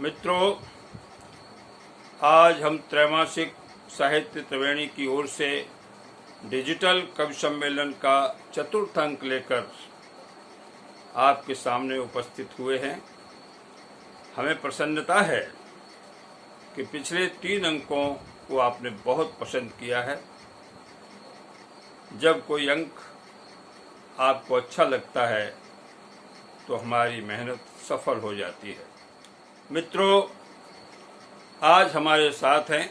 मित्रों, आज हम त्रैमासिक साहित्य त्रिवेणी की ओर से डिजिटल कवि सम्मेलन का चतुर्थ अंक लेकर आपके सामने उपस्थित हुए हैं। हमें प्रसन्नता है कि पिछले 3 अंकों को आपने बहुत पसंद किया है। जब कोई अंक आपको अच्छा लगता है तो हमारी मेहनत सफल हो जाती है। मित्रों, आज हमारे साथ हैं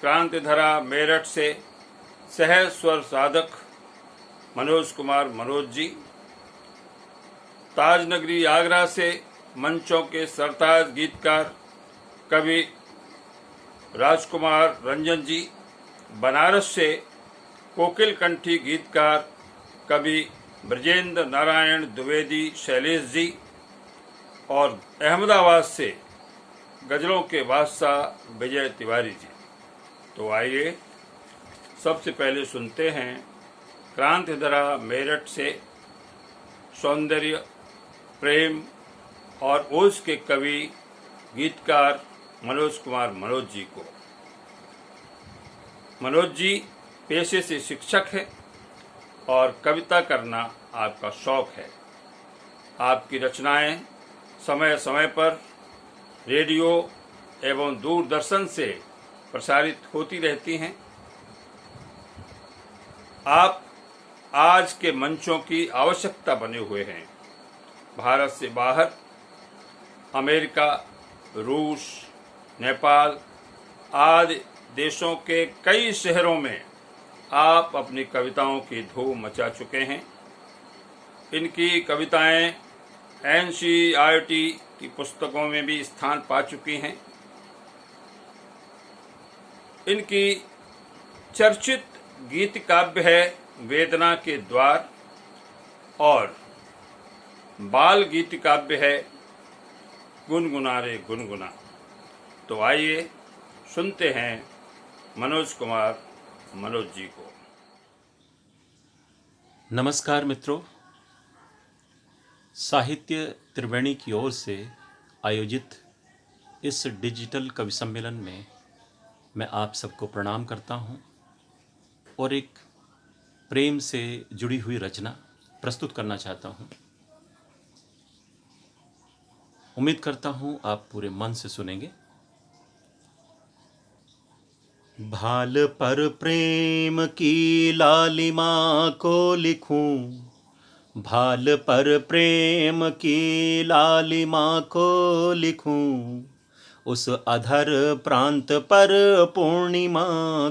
क्रांतिधरा मेरठ से सहज स्वर साधक मनोज कुमार मनोज जी, ताजनगरी आगरा से मंचों के सरताज गीतकार कवि राजकुमार रंजन जी, बनारस से कोकिल कंठी गीतकार कवि ब्रजेंद्र नारायण द्विवेदी शैलेश जी, और अहमदाबाद से गजलों के बादशाह विजय तिवारी जी। तो आइए सबसे पहले सुनते हैं क्रांतिधरा मेरठ से सौंदर्य, प्रेम और ओज के कवि गीतकार मनोज कुमार मनोज जी को। मनोज जी पेशे से शिक्षक हैं और कविता करना आपका शौक है। आपकी रचनाएं समय समय पर रेडियो एवं दूरदर्शन से प्रसारित होती रहती हैं। आप आज के मंचों की आवश्यकता बने हुए हैं। भारत से बाहर अमेरिका, रूस, नेपाल आदि देशों के कई शहरों में आप अपनी कविताओं की धूम मचा चुके हैं। इनकी कविताएं NCERT की पुस्तकों में भी स्थान पा चुकी हैं। इनकी चर्चित गीत काव्य है वेदना के द्वार और बाल गीत काव्य है गुनगुना रे गुनगुना। तो आइए सुनते हैं मनोज कुमार मनोज जी को। नमस्कार मित्रों, साहित्य त्रिवेणी की ओर से आयोजित इस डिजिटल कवि सम्मेलन में मैं आप सबको प्रणाम करता हूं और एक प्रेम से जुड़ी हुई रचना प्रस्तुत करना चाहता हूं। उम्मीद करता हूं आप पूरे मन से सुनेंगे। भाल पर प्रेम की लालिमा को लिखूं, भाल पर प्रेम की लालिमा को लिखूं, उस अधर प्रांत पर पूर्णिमा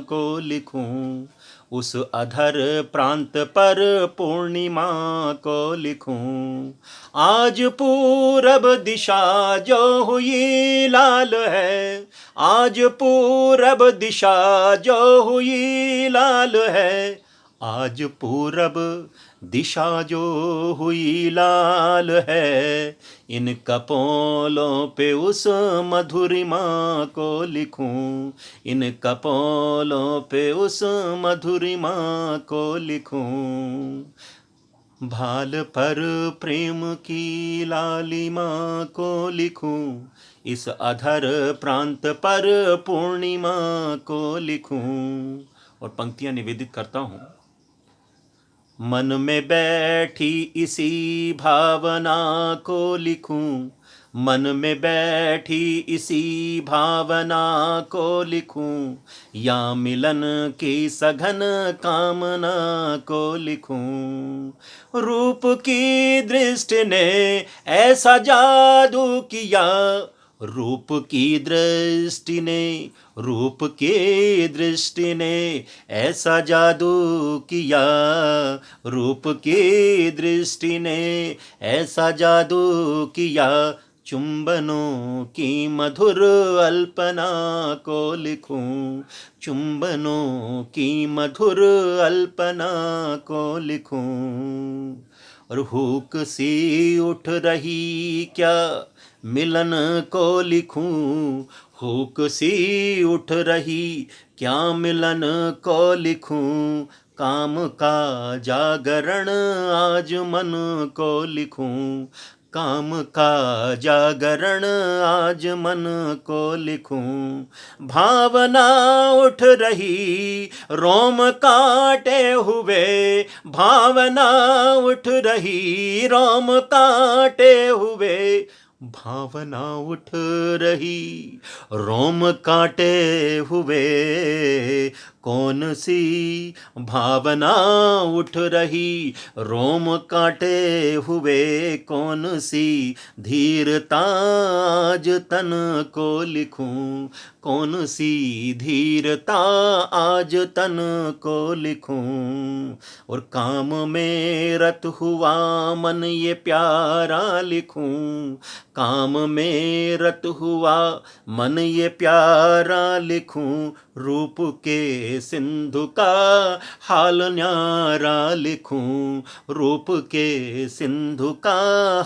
को लिखूं, उस अधर प्रांत पर पूर्णिमा को लिखूं। आज पूरब दिशा जो हुई लाल है, आज पूरब दिशा जो हुई लाल है, आज पूरब दिशा जो हुई लाल है, इन कपोलों पे उस मधुरिमा को लिखूं, इन कपोलों पे उस मधुरिमा को लिखूं। भाल पर प्रेम की लालिमा को लिखूं, इस अधर प्रांत पर पूर्णिमा को लिखूं। और पंक्तियां निवेदित करता हूं। मन में बैठी इसी भावना को लिखूं, मन में बैठी इसी भावना को लिखूं, या मिलन की सघन कामना को लिखूं। रूप की दृष्टि ने ऐसा जादू किया, रूप की दृष्टि ने, रूप की दृष्टि ने ऐसा जादू किया, रूप की दृष्टि ने ऐसा जादू किया, चुंबनों की मधुर अल्पना को लिखूं, चुंबनों की मधुर अल्पना को लिखूं। और हुक सी उठ रही क्या मिलन को लिखूं, हुक सी उठ रही क्या मिलन को लिखूं, काम का जागरण आज मन को लिखूं, काम का जागरण आज मन को लिखूं, भावना उठ रही रोम काटे हुए, भावना उठ रही रोम काटे हुए, भावना उठ रही रोम काटे हुए, कौन सी भावना उठ रही रोम काटे हुए, कौन सी धीरता आज तन को लिखूं, कौन सी धीरता आज तन को लिखूं, और काम में रत हुआ मन ये प्यारा लिखूं, काम में रत हुआ मन ये प्यारा लिखूं, रूप के सिंधु का हाल न्यारा लिखूं, रूप के सिंधु का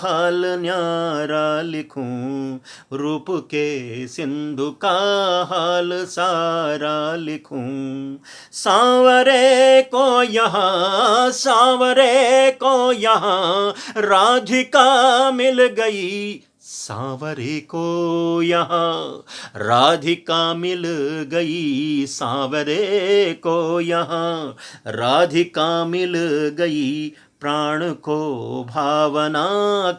हाल न्यारा लिखूं, रूप के सिंधु का हाल सारा लिखूं, सांवरे को यहाँ, सांवरे को यहाँ राधिका मिल गई, सांवरे को यहाँ राधिका मिल गई, सांवरे को यहाँ राधिका मिल गई, प्राण को भावना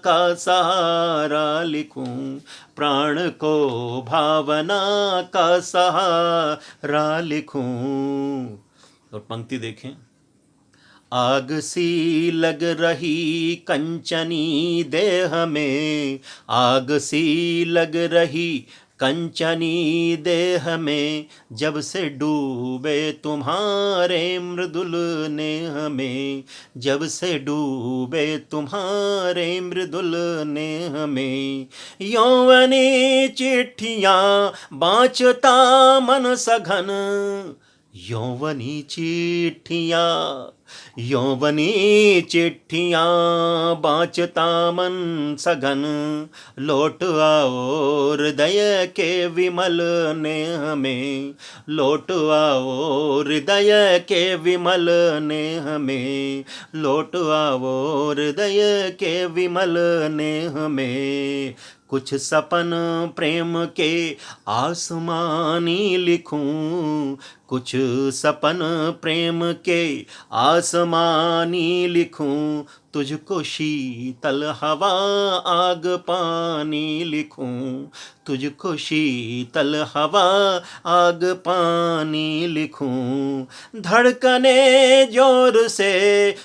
का सहारा लिखूं, प्राण को भावना का सहारा लिखूं। और पंक्ति देखें, आग सी लग रही कंचनी देह में, आग सी लग रही कंचनी देह में, जब से डूबे तुम्हारे मृदुल नेह में, जब से डूबे तुम्हारे मृदुल नेह में, यौवनी चिट्ठियाँ बाँचता मन सघन, यौवनी चिट्ठियाँ, यौवनी चिट्ठियाँ बाँचता मन सघन, लौट आओ हृदय के विमल नेह में, लौट आओ हृदय के विमल नेह में, लौट आओ हृदय के विमल नेह में, कुछ सपन प्रेम के आसमानी लिखूं, कुछ सपन प्रेम के आसमानी लिखूं, तुझको शीतल हवा आग पानी लिखूं, तुझको शीतल हवा आग पानी लिखूं, धड़कने जोर से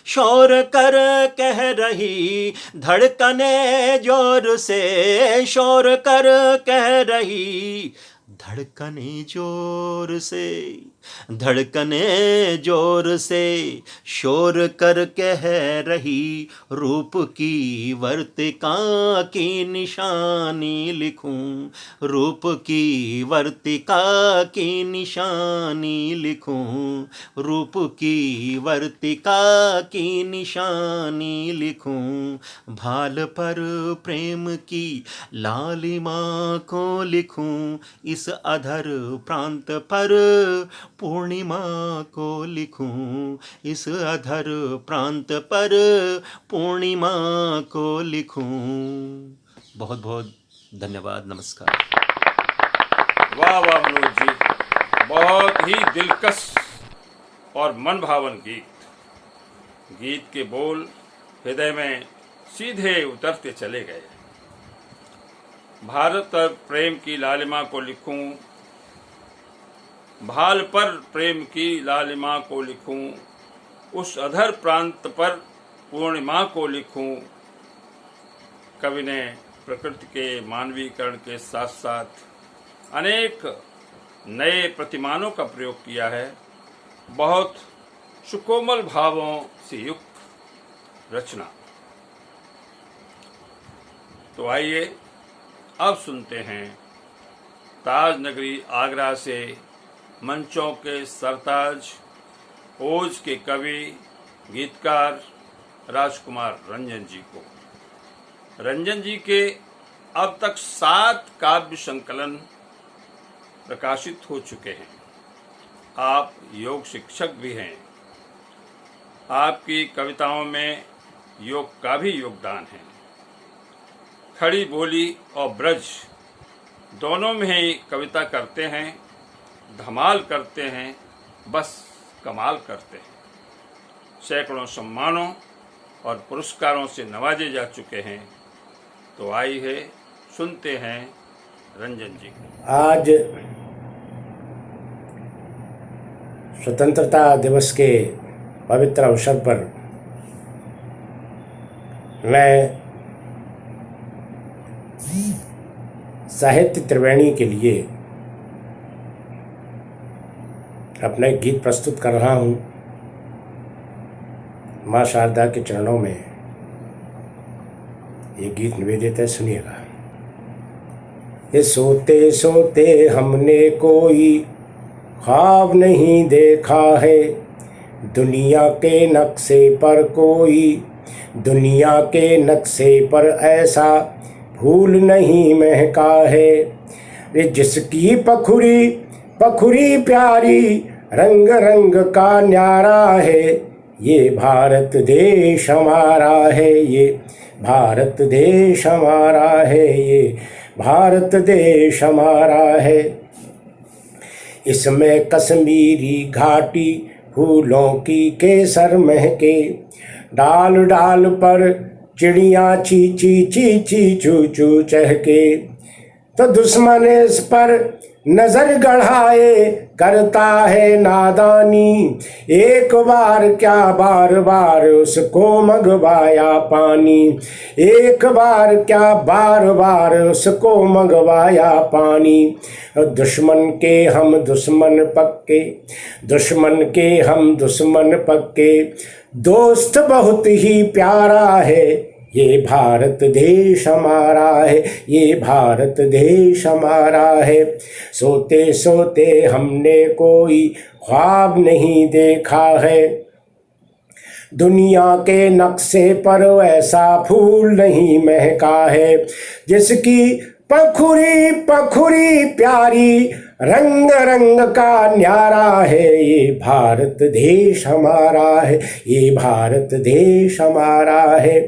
शोर कर कह रही, धड़कने जोर से शोर कर कह रही, धड़कने जोर से, धड़कने जोर से शोर कर कह रही, रूप की वर्तिका की निशानी लिखूं, रूप की वर्तिका की निशानी लिखूं, रूप की वर्तिका की निशानी लिखूं, भाल पर प्रेम की लालिमा को लिखूं, इस अधर प्रांत पर पूर्णिमा को लिखूं, इस अधर प्रांत पर पूर्णिमा को लिखूं। बहुत बहुत धन्यवाद, नमस्कार। वाह वाह मनोज जी, बहुत ही दिलकश और मन भावन गीत। गीत के बोल हृदय में सीधे उतरते चले गए। भारत पर प्रेम की लालिमा को लिखूं, भाल पर प्रेम की लालिमा को लिखूं, उस अधर प्रांत पर पूर्णिमा को लिखूं। कवि ने प्रकृति के मानवीकरण के साथ साथ अनेक नए प्रतिमानों का प्रयोग किया है। बहुत सुकोमल भावों से युक्त रचना। तो आइए अब सुनते हैं ताज नगरी आगरा से मंचों के सरताज, ओज के कवि गीतकार राजकुमार रंजन जी को। रंजन जी के अब तक 7 काव्य संकलन प्रकाशित हो चुके हैं। आप योग शिक्षक भी हैं। आपकी कविताओं में योग का भी योगदान है। खड़ी बोली और ब्रज दोनों में ही कविता करते हैं, धमाल करते हैं, बस कमाल करते हैं। सैकड़ों सम्मानों और पुरस्कारों से नवाजे जा चुके हैं। तो आई है, सुनते हैं रंजन जी। आज स्वतंत्रता दिवस के पवित्र अवसर पर मैं साहित्य त्रिवेणी के लिए अपना एक गीत प्रस्तुत कर रहा हूँ। माँ शारदा के चरणों में ये गीत निवेदित है, सुनिएगा। ये सोते सोते हमने कोई ख्वाब नहीं देखा है, दुनिया के नक्शे पर कोई, दुनिया के नक्शे पर ऐसा फूल नहीं महका है। ये जिसकी पखुरी पखुरी प्यारी, रंग रंग का न्यारा है, ये भारत देश हमारा है, ये भारत देश हमारा है, ये भारत देश हमारा है। इसमें कश्मीरी घाटी फूलों की केसर महके, डाल डाल पर चिड़िया ची ची ची ची चू चू चहके। तो दुश्मन इस पर नजर गढ़ाए करता है नादानी, एक बार क्या बार बार उसको मंगवाया पानी, एक बार क्या बार बार उसको मंगवाया पानी। दुश्मन के हम दुश्मन पक्के, दुश्मन के हम दुश्मन पक्के, दोस्त बहुत ही प्यारा है, ये भारत देश हमारा है, ये भारत देश हमारा है। सोते सोते हमने कोई ख्वाब नहीं देखा है, दुनिया के नक्शे पर ऐसा फूल नहीं महका है। जिसकी पखुरी पखुरी प्यारी, रंग रंग का न्यारा है, ये भारत देश हमारा है, ये भारत देश हमारा है।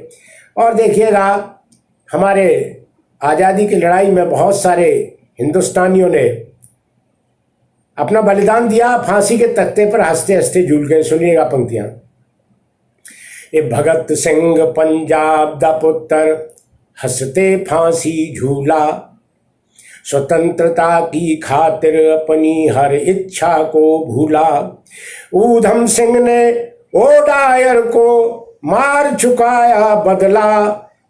और देखिएगा, हमारे आज़ादी की लड़ाई में बहुत सारे हिंदुस्तानियों ने अपना बलिदान दिया, फांसी के तख्ते पर हंसते हंसते झूल गए। सुनिएगा पंक्तियां। ये भगत सिंह पंजाब दा पुत्र, हंसते फांसी झूला, स्वतंत्रता की खातिर अपनी हर इच्छा को भूला। ऊधम सिंह ने ओडायर को मार चुकाया बदला,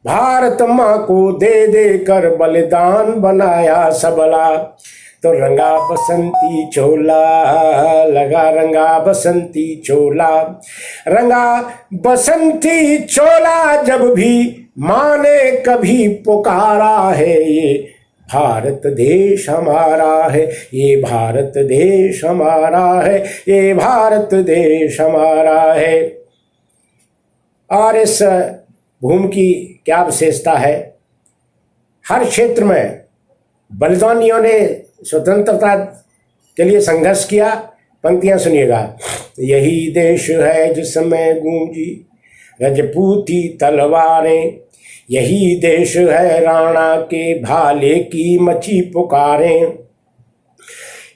भारत माँ को दे दे कर बलिदान बनाया सबला। तो रंगा बसंती चोला, लगा रंगा बसंती चोला, रंगा बसंती चोला जब भी माँ ने कभी पुकारा है, ये भारत देश हमारा है, ये भारत देश हमारा है, ये भारत देश हमारा है। और इस भूमि की क्या विशेषता है? हर क्षेत्र में बलिदानियों ने स्वतंत्रता के लिए संघर्ष किया। पंक्तियां सुनिएगा। यही देश है जिसमें गूंजी रजपूती तलवारें, यही देश है राणा के भाले की मची पुकारें।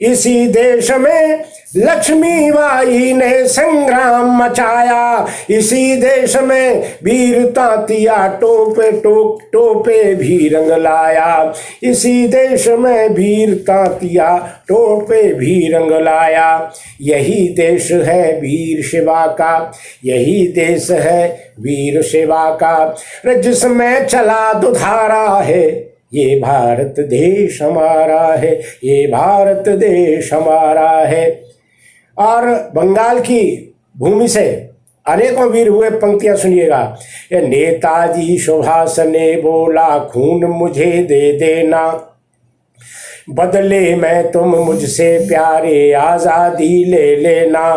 इसी देश में लक्ष्मीबाई ने संग्राम मचाया, इसी देश में वीर तांतिया टोपे भी रंग लाया, इसी देश में वीर तांतिया टोपे भी रंग लाया। यही देश है वीर शिवा का, यही देश है वीर शिवा का, जिसमें चला दुधारा है, ये भारत देश हमारा है, ये भारत देश हमारा है। और बंगाल की भूमि से अनेकों वीर हुए। पंक्तियां सुनिएगा। ये नेताजी सुभाष ने बोला खून मुझे दे देना, बदले में तुम मुझसे प्यारे आजादी ले लेना।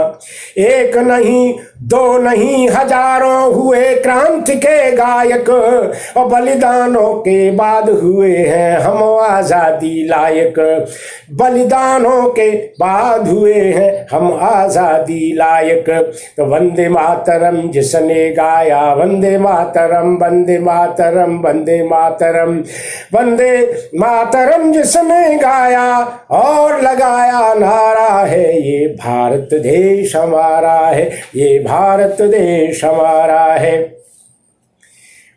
एक नहीं दो नहीं हजारों हुए क्रांति के गायक, और बलिदानों के बाद हुए हैं हम आजादी लायक। बलिदानों के बाद हुए हैं हम आजादी लायक। तो वंदे मातरम जिसने गाया, वंदे मातरम वंदे मातरम वंदे मातरम वंदे मातरम जिसने गाया और लगाया नारा है, ये भारत देश हमारा है, ये भारत देश हमारा है।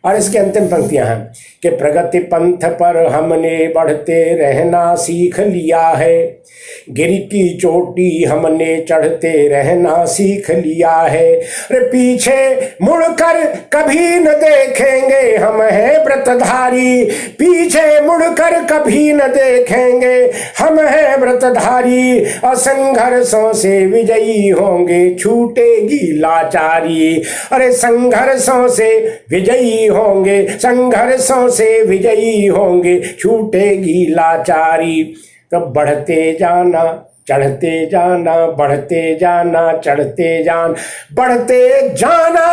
और इसके अंतिम पंक्तियां हैं कि प्रगति पंथ पर हमने बढ़ते रहना सीख लिया है, गिर की चोटी हमने चढ़ते रहना सीख लिया है। अरे पीछे मुड़कर कभी न देखेंगे, हम हैं व्रतधारी, पीछे मुड़कर कभी न देखेंगे, हम हैं व्रतधारी। और संघर्षों से विजयी होंगे, छूटेगी लाचारी। अरे संघर्षों से विजयी होंगे, संघर्षों से विजयी होंगे, छूटेगी लाचारी। तो बढ़ते जाना चढ़ते जाना, बढ़ते जाना चढ़ते जाना, बढ़ते जाना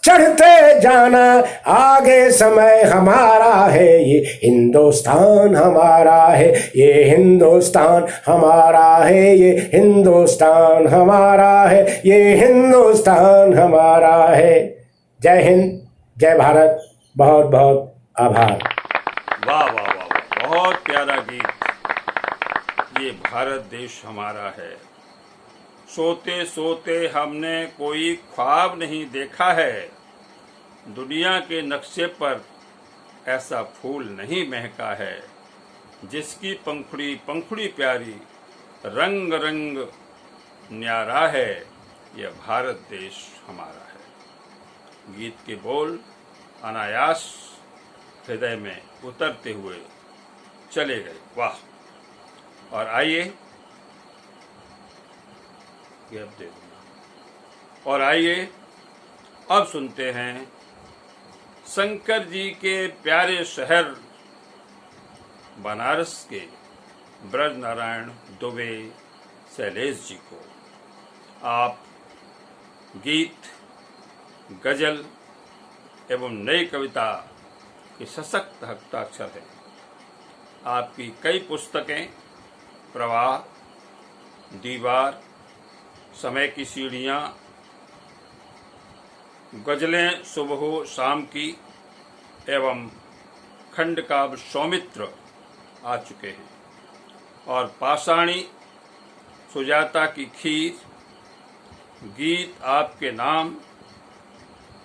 चढ़ते जाना, आगे समय हमारा है, ये हिंदुस्तान हमारा है, ये हिंदुस्तान हमारा है, ये हिंदुस्तान हमारा है, ये हिंदुस्तान हमारा है। जय हिंद, जय भारत, बहुत बहुत आभार। वाह वाह वाह वाह, बहुत प्यारा गीत। ये भारत देश हमारा है। सोते सोते हमने कोई ख्वाब नहीं देखा है, दुनिया के नक्शे पर ऐसा फूल नहीं महका है, जिसकी पंखुड़ी पंखुड़ी प्यारी, रंग रंग न्यारा है, यह भारत देश हमारा है। गीत के बोल अनायास हृदय में उतरते हुए चले गए। वाह। और आइए अब सुनते हैं शंकर जी के प्यारे शहर बनारस के ब्रज नारायण दुबे शैलेश जी को। आप गीत, गजल एवं नई कविता के सशक्त हस्ताक्षर हैं। आपकी कई पुस्तकें प्रवाह, दीवार, समय की सीढ़ियाँ, गजलें सुबह शाम की एवं खंडकाव्य सौमित्र आ चुके हैं। और पाषाणी, सुजाता की खीर, गीत आपके नाम,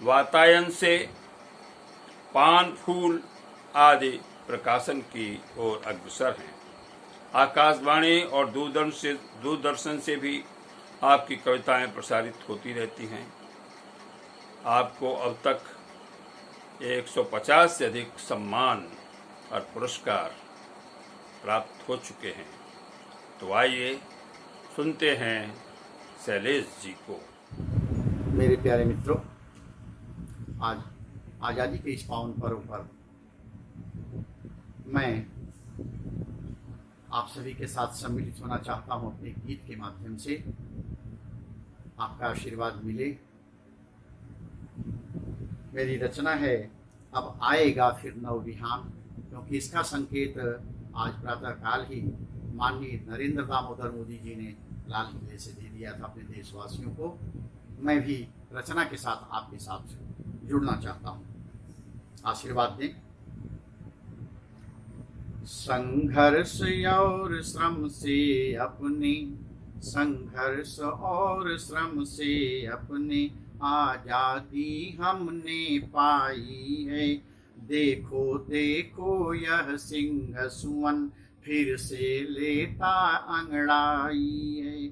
वातायन से, पान फूल आदि प्रकाशन की ओर अग्रसर हैं। आकाशवाणी और दूरदर्शन से भी आपकी कविताएं प्रसारित होती रहती हैं। आपको अब तक 150 से अधिक सम्मान और पुरस्कार प्राप्त हो चुके हैं। तो आइए सुनते हैं शैलेश जी को। मेरे प्यारे मित्रों, आज आज़ादी के इस पावन पर्व पर मैं आप सभी के साथ सम्मिलित होना चाहता हूं अपने गीत के माध्यम से। आपका आशीर्वाद मिले। मेरी रचना है अब आएगा फिर नव विहान, क्योंकि इसका संकेत आज प्रातःकाल ही माननीय नरेंद्र दामोदर मोदी जी ने लाल किले से दे दिया था अपने देशवासियों को। मैं भी रचना के साथ आपके साथ जुड़ना चाहता हूँ। आशीर्वाद दें। संघर्ष और श्रम से अपने, संघर्ष और श्रम से अपने आजादी हमने पाई है। देखो देखो यह सिंह सुवन फिर से लेता अंगड़ाई है।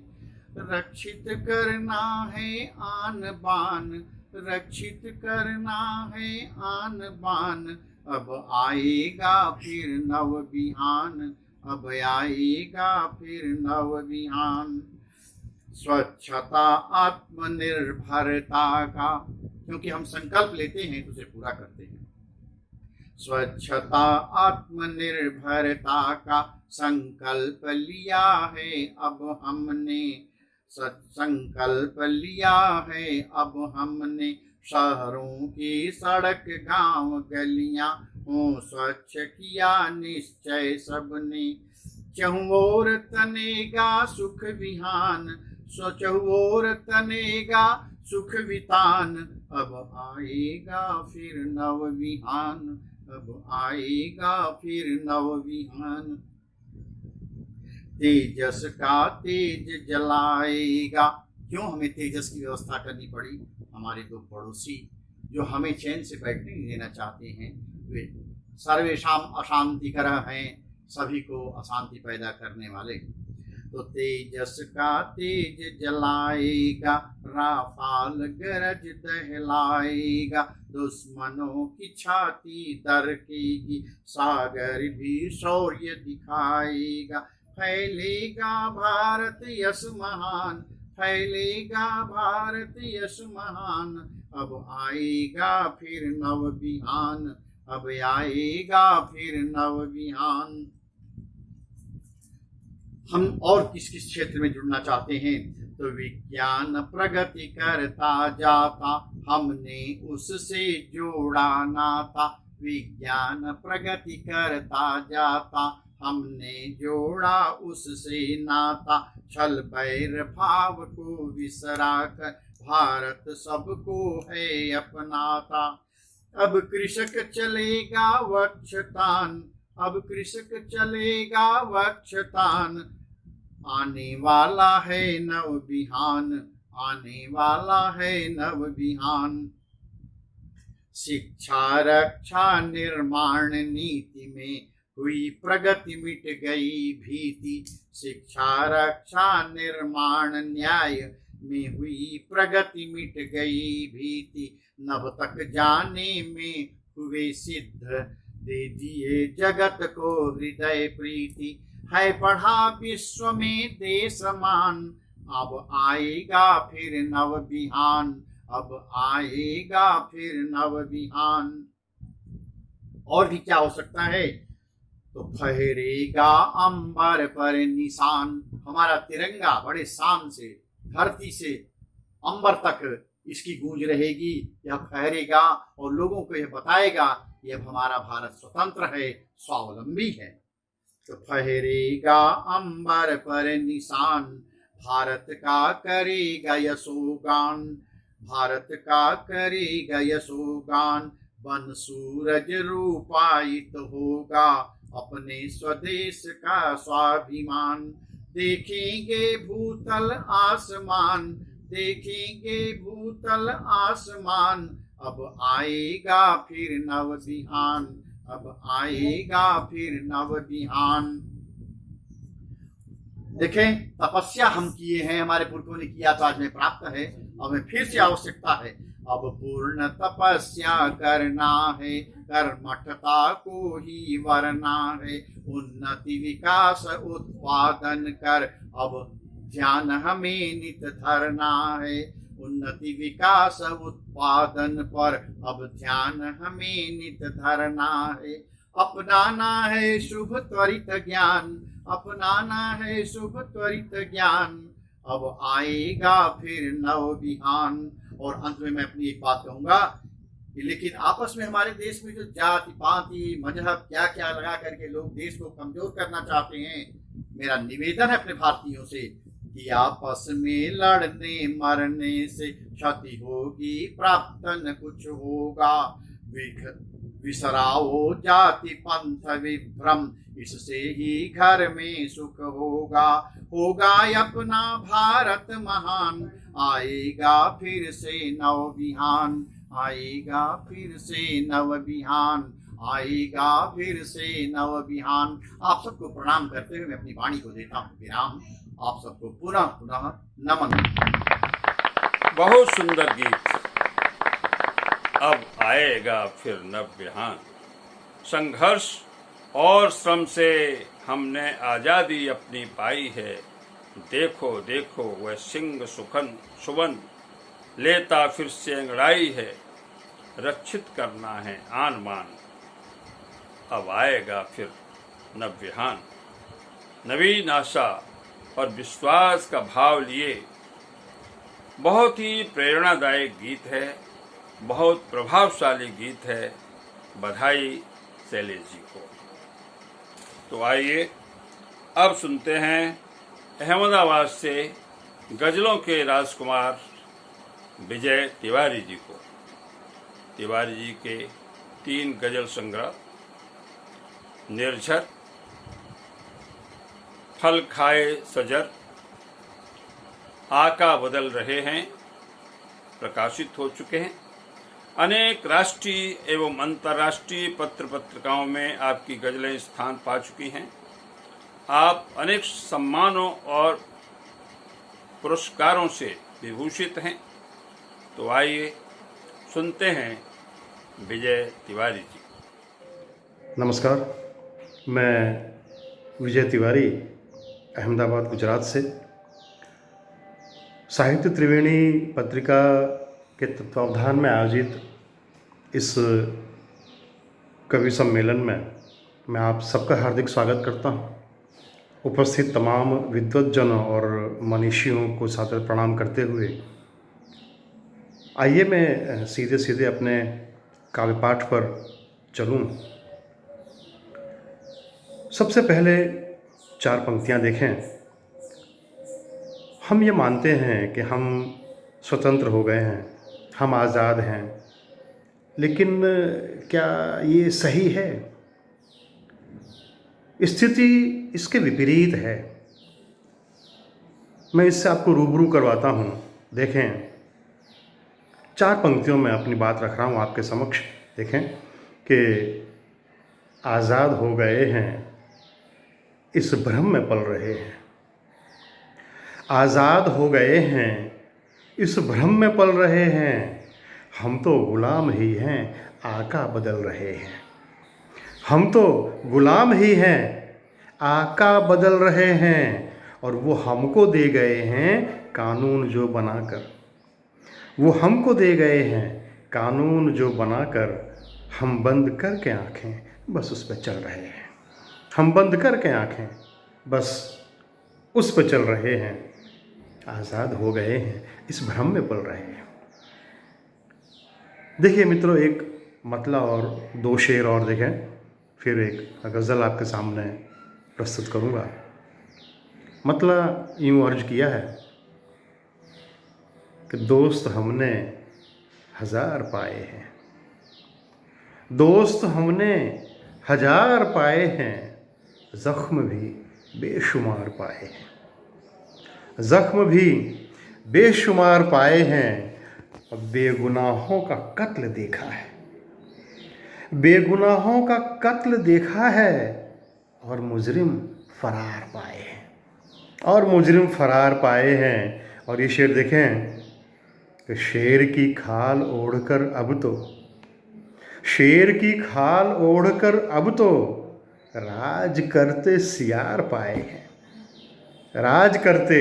रक्षित करना है आन बान, रक्षित करना है आन बान। अब आएगा फिर नव विहान, अब आएगा फिर नव विहान। स्वच्छता आत्मनिर्भरता का, क्योंकि हम संकल्प लेते हैं तो उसे पूरा करते हैं। स्वच्छता आत्मनिर्भरता का संकल्प लिया है अब हमने, संकल्प लिया है अब हमने। शहरों की सड़क गांव गलियां हो स्वच्छ किया निश्चय सबने। चहुओर तनेगा सुख विहान, चहुओर तनेगा सुख वितान। अब आएगा फिर नव विहान, अब आएगा फिर नव विहान। तेजस का तेज जलाएगा। क्यों हमें तेजस की व्यवस्था करनी पड़ी? हमारे दो पड़ोसी जो हमें चैन से बैठने नहीं देना चाहते हैं, वे सर्वेशाम अशांतिकरः हैं, सभी को अशांति पैदा करने वाले। तो तेजस का तेज जलाएगा, राफाल गरज दहलाएगा। दुश्मनों की छाती दरकेगी, सागर भी शौर्य दिखाएगा। फैलेगा भारत यश महान, फैलेगा भारत यश महान। अब आएगा फिर नव विहान, अब आएगा फिर नव विहान। हम और किस किस क्षेत्र में जुड़ना चाहते हैं? तो विज्ञान प्रगति करता जाता, हमने उससे जोड़ा नाता। विज्ञान प्रगति करता जाता, हमने जोड़ा उससे नाता। छल बैर भाव को विसराकर भारत सबको है अपनाता। अब कृषक चलेगा वक्षतान, अब कृषक चलेगा वक्षतान। आने वाला है नव विहान, आने वाला है नव विहान। शिक्षा रक्षा निर्माण नीति में हुई प्रगति मिट गई भीति। शिक्षा रक्षा निर्माण न्याय में हुई प्रगति मिट गई भीति। नभ तक जाने में हुए सिद्ध, दे दिए जगत को हृदय प्रीति। है पढ़ा विश्व में देश मान, अब आएगा फिर नव विहान, अब आएगा फिर नव विहान। और भी क्या हो सकता है? तो फहरेगा अंबर पर निशान। हमारा तिरंगा बड़े शान से धरती से अंबर तक इसकी गूंज रहेगी। यह फहरेगा और लोगों को यह बताएगा कि अब हमारा भारत स्वतंत्र है, स्वावलंबी है। तो फहरेगा अंबर पर निशान, भारत का करेगा यशोगान, भारत का करेगा यशोगान। बन सूरज रूपायित होगा अपने स्वदेश का स्वाभिमान। देखेंगे भूतल आसमान, देखेंगे भूतल आसमान। अब आएगा फिर नव विहान, अब आएगा फिर नव विहान। देखें, तपस्या हम किए हैं, हमारे पुरखों ने किया था, आज हमें प्राप्त है। अब हमें फिर से आवश्यकता है, अब पूर्ण तपस्या करना है, कर्मठता को ही वरना है। उन्नति विकास उत्पादन कर अब ध्यान हमें नित धरना है। उन्नति विकास उत्पादन पर अब ध्यान हमें नित धरना है। अपनाना है शुभ त्वरित ज्ञान, अपनाना है शुभ त्वरित ज्ञान। अब आएगा फिर नव विहान। और अंत में मैं अपनी एक बात कहूंगा कि लेकिन आपस में हमारे देश में जो जाति पाति मजहब क्या क्या लगा करके लोग देश को कमजोर करना चाहते हैं, मेरा निवेदन है अपने भारतीयों से कि आपस में लड़ने मरने से क्षति होगी, प्राप्त न कुछ होगा। विसराओ जाति पंथ विभ्रम, इससे ही घर में सुख होगा। होगा अपना भारत महान, आएगा फिर से नव विहान, आएगा फिर से नव विहान, आएगा फिर से नव विहान। आप सबको प्रणाम करते हुए मैं अपनी वाणी को देता हूँ विराम। आप सबको पुनः पुनः नमन। बहुत सुंदर गीत। अब आएगा फिर नव विहान। संघर्ष और श्रम से हमने आज़ादी अपनी पाई है। देखो देखो वह सिंह सुखन सुवन लेता फिर से अंगड़ाई है। रक्षित करना है आन मान, अब आएगा फिर नव्यहान। नवीन आशा और विश्वास का भाव लिए बहुत ही प्रेरणादायक गीत है, बहुत प्रभावशाली गीत है। बधाई शैलेश जी को। तो आइए अब सुनते हैं अहमदाबाद से गजलों के राजकुमार विजय तिवारी जी को। तिवारी जी के 3 गजल संग्रह निर्झर, फल खाए सजर, आका बदल रहे हैं प्रकाशित हो चुके हैं। अनेक राष्ट्रीय एवं अंतर्राष्ट्रीय पत्र पत्रिकाओं में आपकी गजलें स्थान पा चुकी हैं। आप अनेक सम्मानों और पुरस्कारों से विभूषित हैं। तो आइए सुनते हैं विजय तिवारी जी। नमस्कार, मैं विजय तिवारी अहमदाबाद गुजरात से साहित्य त्रिवेणी पत्रिका के तत्वावधान में आयोजित इस कवि सम्मेलन में मैं आप सबका हार्दिक स्वागत करता हूं। उपस्थित तमाम विद्वज्जनों और मनीषियों को सादर प्रणाम करते हुए आइए मैं सीधे सीधे अपने काव्य पाठ पर चलूं। सबसे पहले 4 पंक्तियां देखें। हम ये मानते हैं कि हम स्वतंत्र हो गए हैं, हम आज़ाद हैं, लेकिन क्या ये सही है? स्थिति इसके विपरीत है। मैं इससे आपको रूबरू करवाता हूँ। देखें, 4 पंक्तियों में अपनी बात रख रहा हूँ आपके समक्ष। देखें कि आज़ाद हो गए हैं, इस भ्रम में पल रहे हैं। आज़ाद हो गए हैं, इस भ्रम में पल रहे हैं। हम तो गुलाम ही हैं, आका बदल रहे हैं। हम तो गुलाम ही हैं, आका बदल रहे हैं। और वो हमको दे गए हैं कानून जो बनाकर। वो हमको दे गए हैं कानून जो बनाकर। हम बंद करके आँखें बस उस पर चल रहे हैं। हम बंद करके आँखें बस उस पर चल रहे हैं। आज़ाद हो गए हैं, इस भ्रम में पल रहे हैं। देखिए मित्रों, एक मतला और 2 शेर और देखें, फिर एक गज़ल आपके सामने प्रस्तुत करूँगा। मतला यूँ अर्ज किया है कि दोस्त हमने 1000 पाए हैं। दोस्त हमने 1000 पाए हैं, ज़ख्म भी बेशुमार पाए हैं। ज़ख्म भी बेशुमार पाए हैं। अब बेगुनाहों का कत्ल देखा है। बेगुनाहों का कत्ल देखा है और मुजरिम फरार पाए हैं। और मुजरिम फरार पाए हैं। और ये शेर देखें कि शेर की खाल ओढ़कर अब तो, शेर की खाल ओढ़कर अब तो राज करते सियार पाए हैं। राज करते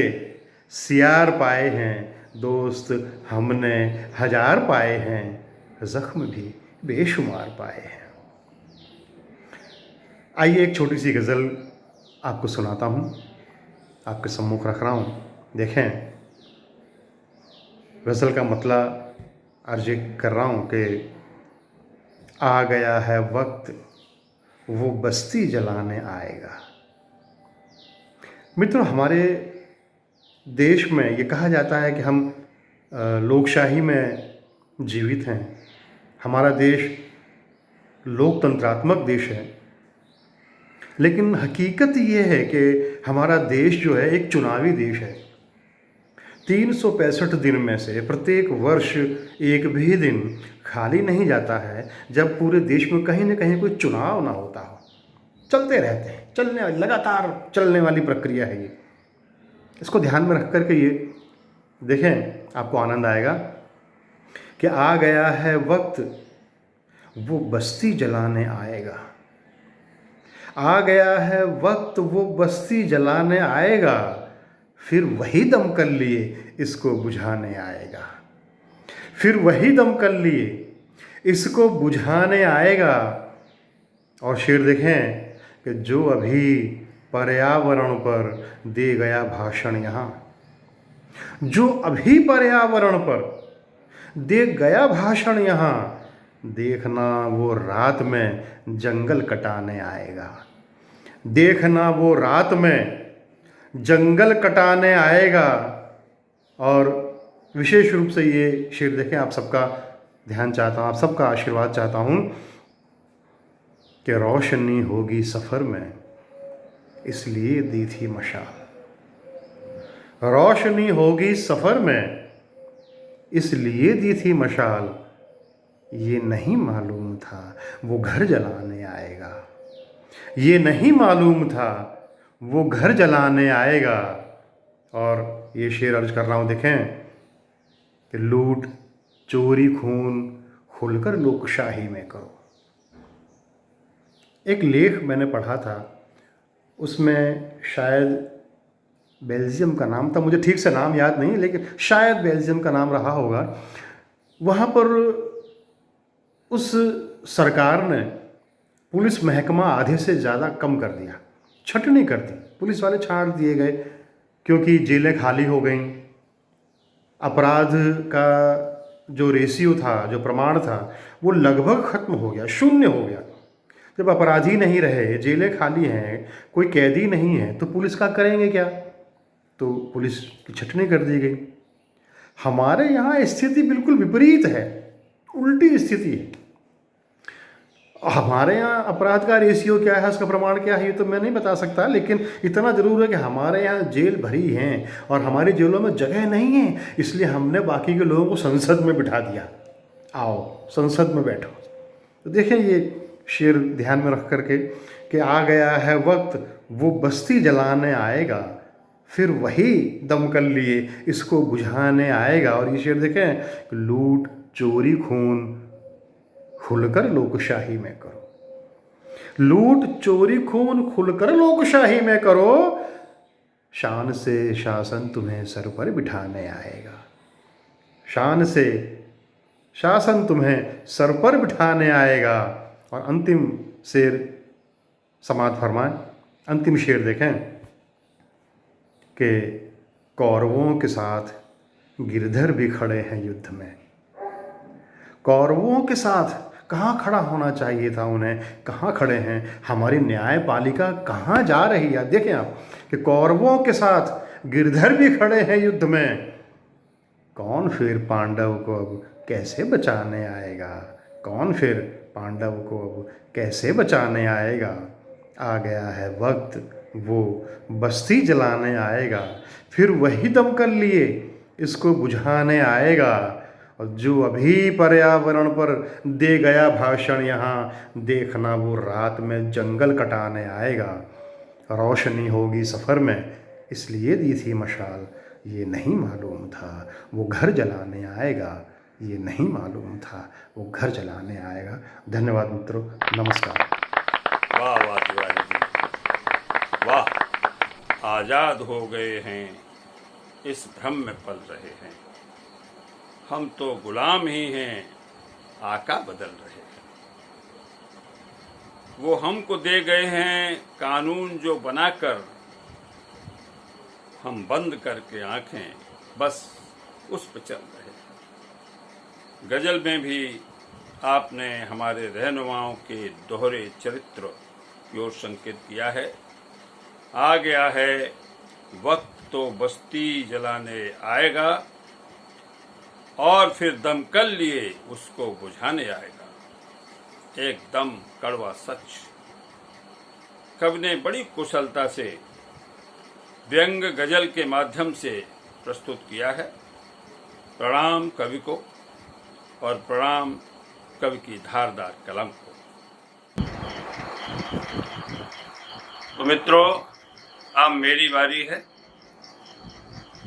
सियार पाए हैं। दोस्त हमने 1000 पाए हैं, ज़ख्म भी बेशुमार पाए हैं। आइए एक छोटी सी गज़ल आपको सुनाता हूँ, आपके सम्मुख रख रहा हूँ। देखें, गज़ल का मतला अर्ज कर रहा हूँ कि आ गया है वक्त, वो बस्ती जलाने आएगा। मित्रों, हमारे देश में ये कहा जाता है कि हम लोकशाही में जीवित हैं। हमारा देश लोकतंत्रात्मक देश है। लेकिन हकीकत ये है कि हमारा देश जो है एक चुनावी देश है। 365 दिन में से प्रत्येक वर्ष एक भी दिन खाली नहीं जाता है जब पूरे देश में कहीं ना कहीं कोई चुनाव ना होता हो। चलते रहते हैं, लगातार चलने वाली प्रक्रिया है ये। इसको ध्यान में रख कर के ये देखें, आपको आनंद आएगा कि आ गया है वक्त, वो बस्ती जलाने आएगा। आ गया है वक्त, वो बस्ती जलाने आएगा। फिर वही दमकल लिए इसको बुझाने आएगा। फिर वही दमकल लिए इसको बुझाने आएगा। और शेर देखें कि जो अभी पर्यावरण पर दे गया भाषण यहाँ, जो अभी पर्यावरण पर दे गया भाषण यहाँ, देखना वो रात में जंगल कटाने आएगा। देखना वो रात में जंगल कटाने आएगा। और विशेष रूप से ये शेर देखें, आप सबका ध्यान चाहता हूँ, आप सबका आशीर्वाद चाहता हूँ कि रोशनी होगी सफ़र में, इसलिए दी थी मशाल। रोशनी होगी सफ़र में, इसलिए दी थी मशाल। ये नहीं मालूम था वो घर जलाने आएगा। ये नहीं मालूम था वो घर जलाने आएगा। और ये शेर अर्ज कर रहा हूँ, देखें कि लूट चोरी खून खुलकर लोकशाही में करो। एक लेख मैंने पढ़ा था, उसमें शायद बेल्जियम का नाम था, मुझे ठीक से नाम याद नहीं, लेकिन शायद बेल्जियम का नाम रहा होगा। वहाँ पर उस सरकार ने पुलिस महकमा आधे से ज़्यादा कम कर दिया, छटनी कर दी, पुलिस वाले छांट दिए गए क्योंकि जेलें खाली हो गईं। अपराध का जो रेशियो था, जो प्रमाण था, वो लगभग ख़त्म हो गया, शून्य हो गया। जब अपराधी नहीं रहे, जेलें खाली हैं, कोई कैदी नहीं है, तो पुलिस का करेंगे क्या? तो पुलिस की छटनी कर दी गई। हमारे यहाँ स्थिति बिल्कुल विपरीत है, उल्टी स्थिति है। हमारे यहाँ अपराध का रेशियो क्या है, उसका प्रमाण क्या है, ये तो मैं नहीं बता सकता, लेकिन इतना ज़रूर है कि हमारे यहाँ जेल भरी हैं और हमारी जेलों में जगह नहीं है, इसलिए हमने बाकी के लोगों को संसद में बिठा दिया, आओ संसद में बैठो। तो देखें ये शेर ध्यान में रख करके कि आ गया है वक्त वो बस्ती जलाने आएगा, फिर वही दमकल लिए इसको बुझाने आएगा। और ये शेर देखें, लूट चोरी खून खुलकर लोकशाही में करो। लूट चोरी खून खुलकर लोकशाही में करो, शान से शासन तुम्हें सर पर बिठाने आएगा। शान से शासन तुम्हें सर पर बिठाने आएगा। और अंतिम शेर समाप्त फरमाएं, अंतिम शेर देखें कि कौरवों के साथ गिरधर भी खड़े हैं युद्ध में। कौरवों के साथ कहाँ खड़ा होना चाहिए था उन्हें, कहाँ खड़े हैं? हमारी न्यायपालिका कहाँ जा रही है? देखें आप कि कौरवों के साथ गिरधर भी खड़े हैं युद्ध में। कौन फिर पांडव को अब कैसे बचाने आएगा? कौन फिर पांडव को अब कैसे बचाने आएगा? आ गया है वक्त वो बस्ती जलाने आएगा, फिर वही दमकल लिए इसको बुझाने आएगा। और जो अभी पर्यावरण पर दे गया भाषण यहाँ, देखना वो रात में जंगल कटाने आएगा। रोशनी होगी सफ़र में, इसलिए दी थी मशाल। ये नहीं मालूम था वो घर जलाने आएगा। ये नहीं मालूम था वो घर जलाने आएगा। धन्यवाद मित्रों, नमस्कार। वाह वाह तिवारी जी, वाह। आज़ाद हो गए हैं, इस भ्रम में पल रहे हैं, हम तो गुलाम ही हैं, आका बदल रहे हैं। वो हमको दे गए हैं कानून जो बनाकर, हम बंद करके आंखें बस उस पर चल रहे हैं। गज़ल में भी आपने हमारे रहनुमाओं के दोहरे चरित्र की ओर संकेत किया है। आ गया है वक्त तो बस्ती जलाने आएगा, और फिर दमकल लिए उसको बुझाने आएगा। एकदम कड़वा सच। कवि ने बड़ी कुशलता से व्यंग गजल के माध्यम से प्रस्तुत किया है। प्रणाम कवि को और प्रणाम कवि की धारदार कलम को। तो मित्रों, अब मेरी बारी है।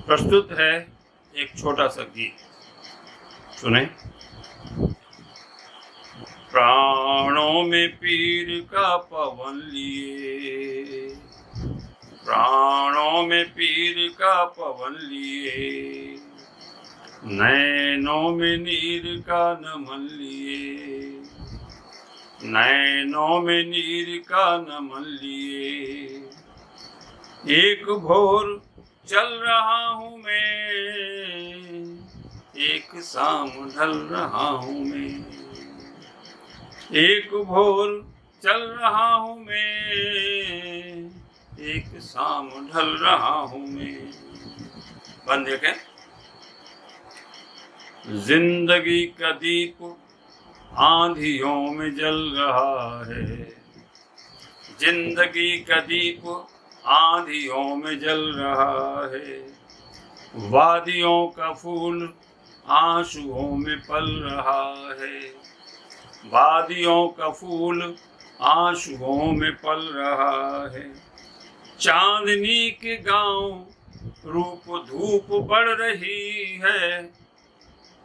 प्रस्तुत है एक छोटा सा गीत, सुने। प्राणों में पीर का पवन लिए, प्राणों में पीर का पवन लिए, नैनों में नीर का नमन लिए, नैनों में नीर का नमन लिए। एक भोर चल रहा हूँ मैं, एक शाम ढल रहा हूँ मैं। एक भोर चल रहा हूँ मैं, एक शाम ढल रहा हूँ मैं। बन देखें, जिंदगी का दीप आंधियों में जल रहा है। जिंदगी का दीप आंधियों में जल रहा है। वादियों का फूल आंसुओं में पल रहा है। वादियों का फूल आंसुओं में पल रहा है। चांदनी के गांव रूप धूप बढ़ रही है।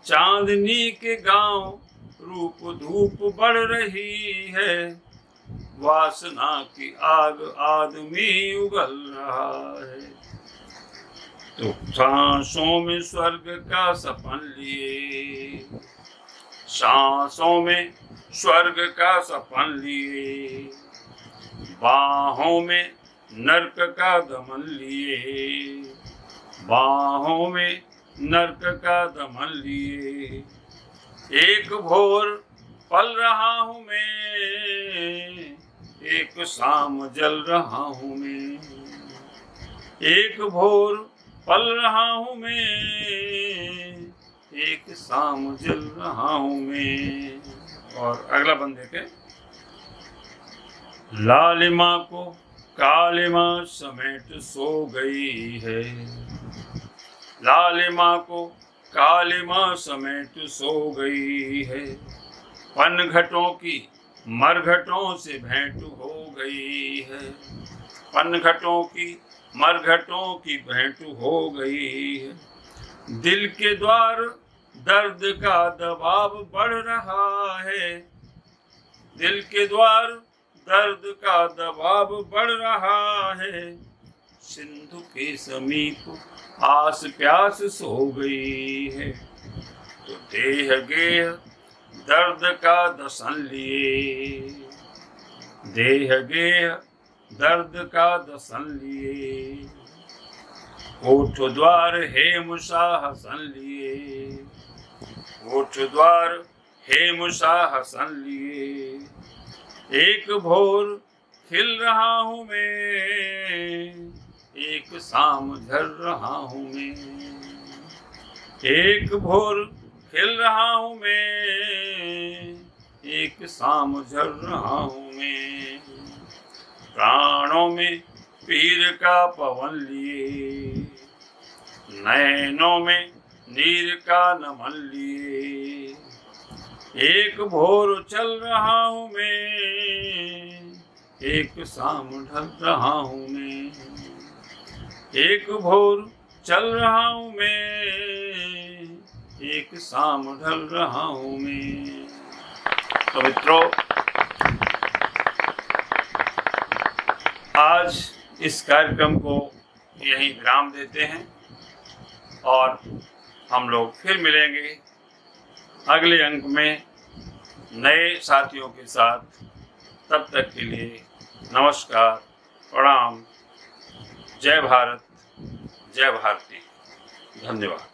चांदनी के गांव रूप धूप बढ़ रही है। वासना की आग आदमी उगल रहा है। तो सांसों में स्वर्ग का सपन लिए। सांसों में स्वर्ग का सपन लिए। बाहों में नर्क का दमन लिए। बाहों में नर्क का दमन लिए। एक भोर पल रहा हूँ मैं, एक शाम जल रहा हूँ मैं। एक भोर पल रहा हूँ मैं, एक शाम जल रहा हूँ मैं। और अगला बंद देखें। लालिमा को कालिमा समेट सो गई है। लालिमा को कालिमा समेट सो गई है। पनघटों की मरघटों से भेंट हो गई है। पनघटों की मरघटों की भेंट हो गई है। दिल के द्वार दर्द का दबाव बढ़ रहा है। दिल के द्वार दर्द का दबाव बढ़ रहा है। सिंधु के समीप आस प्यास सो गई है। तो देह गेह दर्द का दसन लिए। देह गेह दर्द का दसन लिए। ओठ द्वार हेम सा हसन लिए। ओठ द्वार हेम सा हसन लिए। एक भोर खिल रहा हूँ मैं, एक शाम झल रहा हूँ मैं। एक भोर खिल रहा हूँ मैं, एक शाम झल रहा हूँ मैं। प्राणों में पीर का पवन लिए। नैनों में नीर का नमन लिए। एक भोर चल रहा हूँ मैं, एक शाम ढल रहा हूँ मैं। एक भोर चल रहा हूँ मैं, एक शाम ढल रहा हूँ मैं। तो मित्रों, आज इस कार्यक्रम को यहीं विराम देते हैं और हम लोग फिर मिलेंगे अगले अंक में नए साथियों के साथ। तब तक के लिए नमस्कार, प्रणाम, जय भारत, जय भारती, धन्यवाद।